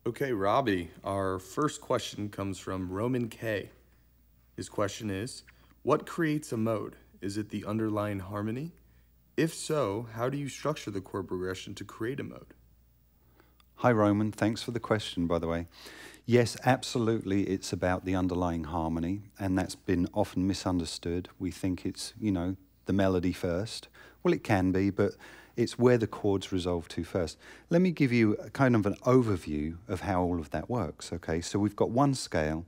Okay, Robbie, our first question comes from Roman K. His question is, what creates a mode? Is it the underlying harmony? If so, how do you structure the chord progression to create a mode? Hi Roman, thanks for the question, by the way. Yes, absolutely, it's about the underlying harmony, and that's been often misunderstood. We think it's, the melody first. Well, it can be, but it's where the chords resolve to first. Let me give you a kind of an overview of how all of that works, okay? So we've got one scale,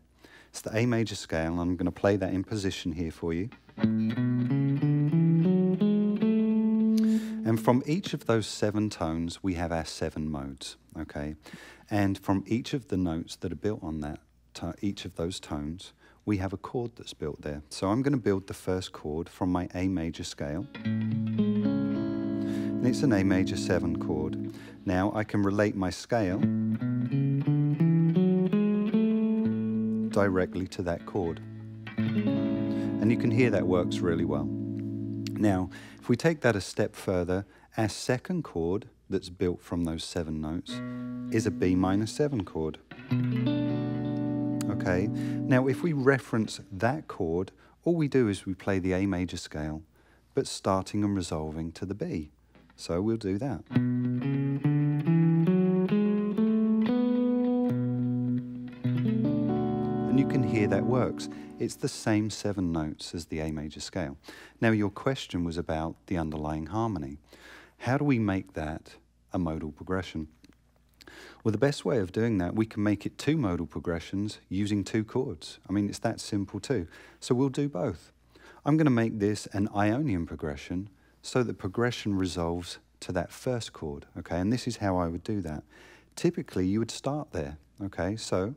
it's the A major scale, and I'm going to play that in position here for you. And from each of those 7 tones, we have our 7 modes, okay? And from each of the notes that are built on that, each of those tones, we have a chord that's built there. So I'm going to build the first chord from my A major scale. And it's an A major 7 chord. Now I can relate my scale directly to that chord. And you can hear that works really well. Now, if we take that a step further, our second chord that's built from those 7 notes is a B minor 7 chord. Okay, now if we reference that chord, all we do is we play the A major scale, but starting and resolving to the B. So we'll do that. And you can hear that works. It's the same 7 notes as the A major scale. Now your question was about the underlying harmony. How do we make that a modal progression? Well, the best way of doing that, we can make it 2 modal progressions using 2 chords. I mean, it's that simple too. So we'll do both. I'm going to make this an Ionian progression so the progression resolves to that first chord, okay? And this is how I would do that. Typically, you would start there, okay? So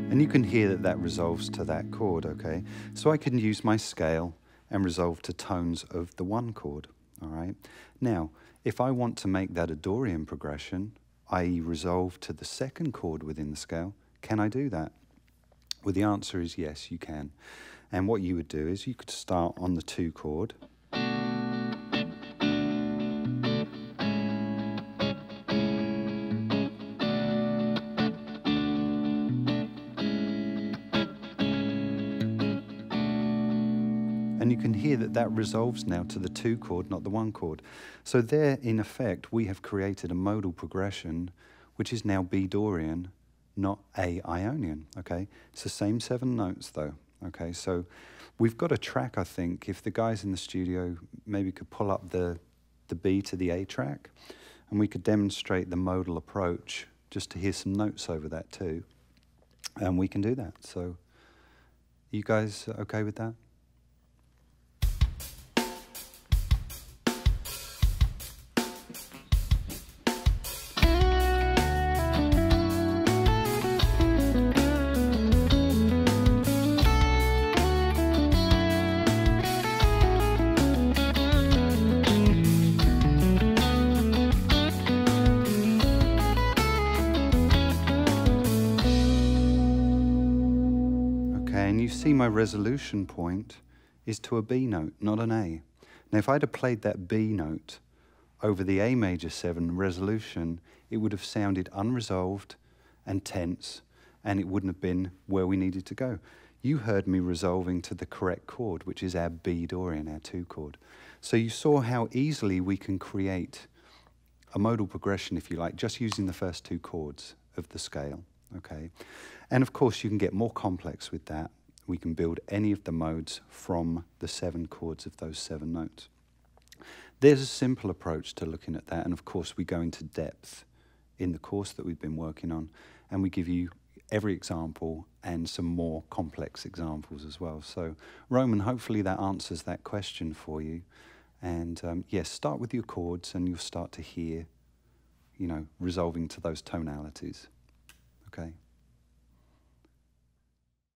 and you can hear that that resolves to that chord, okay? So I can use my scale and resolve to tones of the 1 chord, all right? Now, if I want to make that a Dorian progression, i.e. resolve to the 2nd chord within the scale, can I do that? Well, the answer is yes, you can. And what you would do is you could start on the 2 chord, and you can hear that that resolves now to the 2 chord, not the 1 chord. So there, in effect, we have created a modal progression, which is now B Dorian, not A Ionian, okay? It's the same 7 notes, though, okay? So we've got a track, I think, if the guys in the studio maybe could pull up the B to the A track, and we could demonstrate the modal approach, just to hear some notes over that too. And we can do that. So you guys okay with that? And you see my resolution point is to a B note, not an A. Now if I'd have played that B note over the A major 7 resolution, it would have sounded unresolved and tense, and it wouldn't have been where we needed to go. You heard me resolving to the correct chord, which is our B Dorian, our 2 chord. So you saw how easily we can create a modal progression, if you like, just using the first 2 chords of the scale, okay? And of course you can get more complex with that. We can build any of the modes from the 7 chords of those 7 notes. There's a simple approach to looking at that, and of course we go into depth in the course that we've been working on, and we give you every example and some more complex examples as well. So Roman, hopefully that answers that question for you. And yes, start with your chords and you'll start to hear, resolving to those tonalities. Okay.